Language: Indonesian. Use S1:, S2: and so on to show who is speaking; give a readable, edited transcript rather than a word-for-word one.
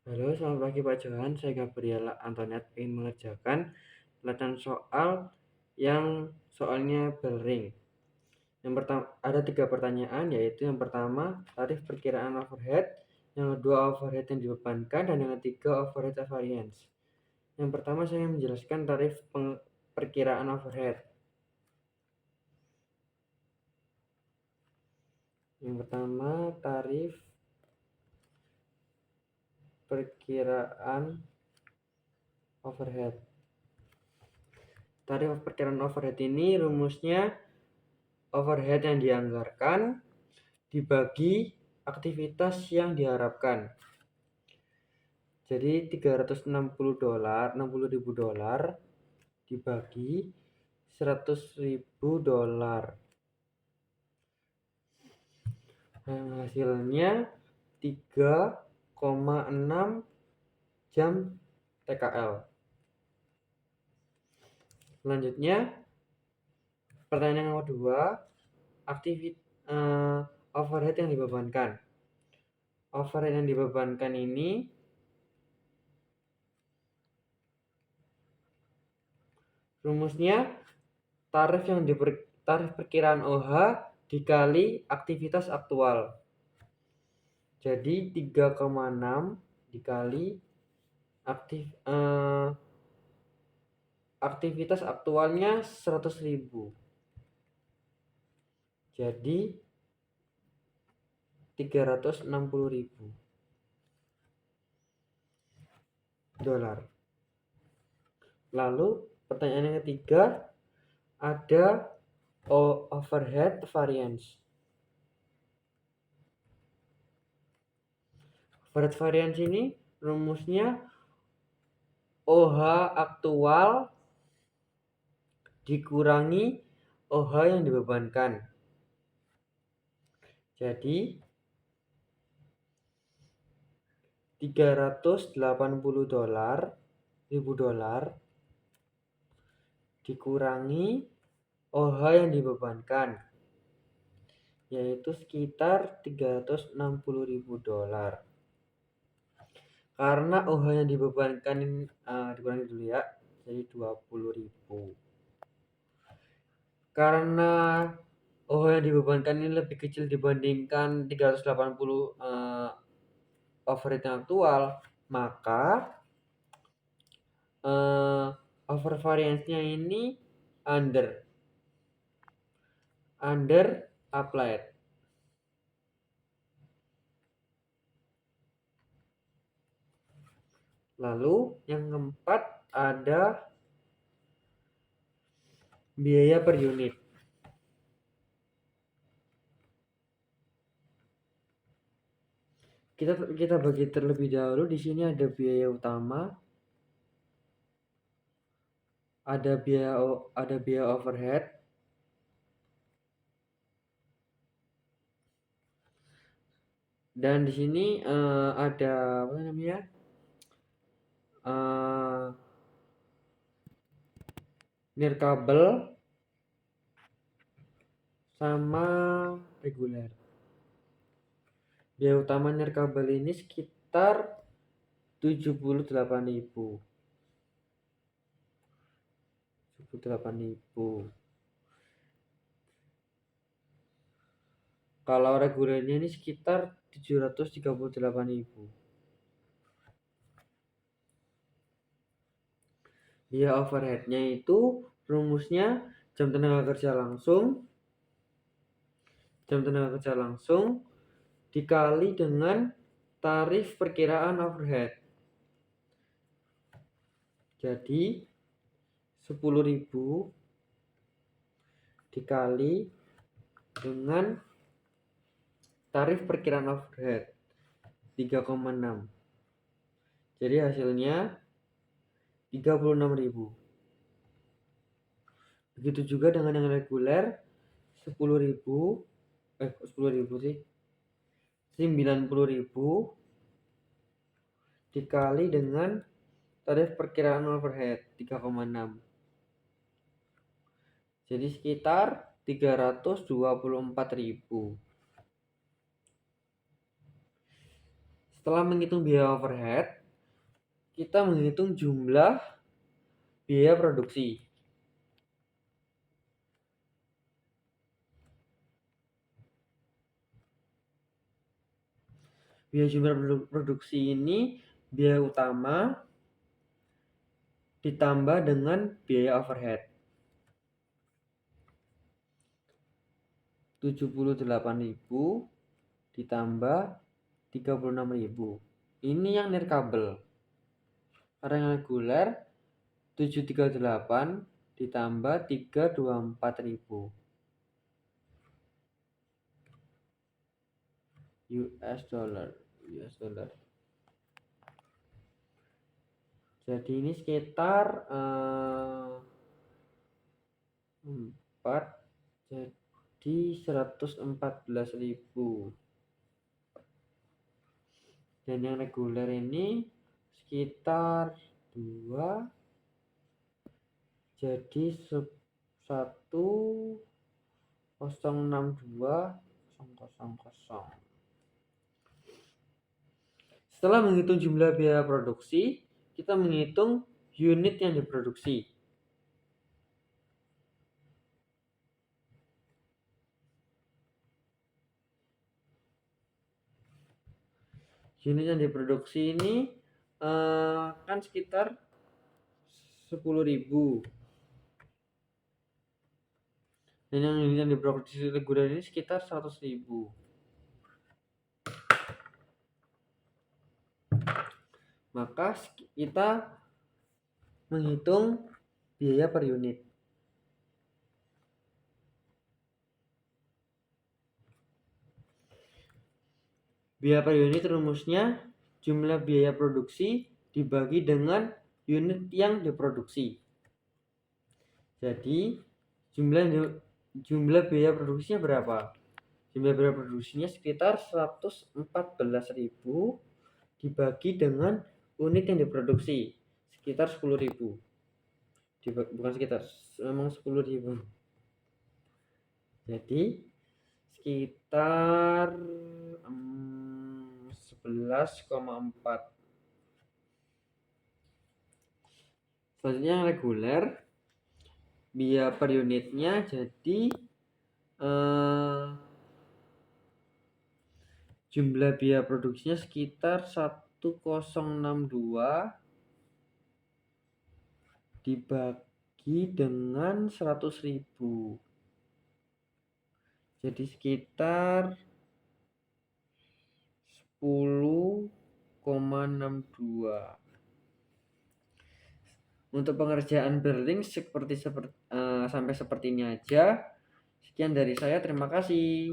S1: Halo, selamat pagi Pak Johan. Saya Gabriela Antoinette ingin mengerjakan latihan soal yang soalnya bell ring. Yang pertama ada 3 pertanyaan, yaitu yang pertama tarif perkiraan overhead, yang kedua overhead yang dibebankan, dan yang ketiga overhead variance. Yang pertama saya menjelaskan tarif perkiraan overhead. Yang pertama tarif perkiraan overhead. Tarif perkiraan overhead ini rumusnya overhead yang dianggarkan dibagi aktivitas yang diharapkan. Jadi $360 dibagi $100.000. Hasilnya 3,6 jam TKL. Selanjutnya, pertanyaan yang kedua, overhead yang dibebankan. Overhead yang dibebankan ini rumusnya tarif perkiraan OH dikali aktivitas aktual. Jadi 3,6 dikali aktivitas aktualnya 100.000. Jadi 360.000 dolar. Lalu pertanyaan yang ketiga, ada overhead variance. Overhead variance ini rumusnya OH aktual dikurangi OH yang dibebankan. Jadi $380.000 dikurangi OH yang dibebankan, yaitu sekitar $360.000. Karena OH yang dibebankan dikurangi dulu ya, jadi 20.000. Karena OH yang dibebankan ini lebih kecil dibandingkan 380 overhead yang aktual, maka over variance-nya ini under applied. Lalu yang keempat ada biaya per unit. Kita bagi terlebih dahulu. Di sini ada biaya utama, ada biaya overhead, dan di sini ada apa namanya? Nirkabel sama reguler. Biaya utama nirkabel ini sekitar 78.000. Kalau regulernya ini sekitar 738.000. Biaya overheadnya itu rumusnya jam tenaga kerja langsung dikali dengan tarif perkiraan overhead. Jadi 10.000 dikali dengan tarif perkiraan overhead 3,6. Jadi hasilnya 36.000. Begitu juga dengan yang reguler 10.000 sih. 90.000 dikali dengan tarif perkiraan overhead 3,6. Jadi sekitar 324.000. Setelah menghitung biaya overhead, kita menghitung jumlah biaya produksi. Biaya jumlah produksi ini biaya utama ditambah dengan biaya overhead. 78.000 ditambah 36.000. Ini yang nirkabel. Karena yang reguler 738 ditambah 324.000 US dollar. Jadi ini sekitar 4, jadi 114.000. Dan yang reguler ini sekitar 2, jadi 1.062.000. Setelah menghitung jumlah biaya produksi, kita menghitung unit yang diproduksi. Unit yang diproduksi ini kan sekitar 10.000. Dan yang unit yang diproduksi reguler ini sekitar 100.000. Maka kita menghitung biaya per unit. Biaya per unit rumusnya jumlah biaya produksi dibagi dengan unit yang diproduksi. Jadi jumlah biaya produksinya berapa? Jumlah biaya produksinya sekitar 114.000 dibagi dengan unit yang diproduksi sekitar 10.000. Bukan sekitar, memang 10.000. Jadi sekitar 11,4. Selanjutnya yang reguler, biaya per unitnya jadi jumlah biaya produksinya sekitar 1062 dibagi dengan 100.000. Jadi sekitar 10,62. Untuk pengerjaan berlink sampai seperti ini aja. Sekian dari saya, terima kasih.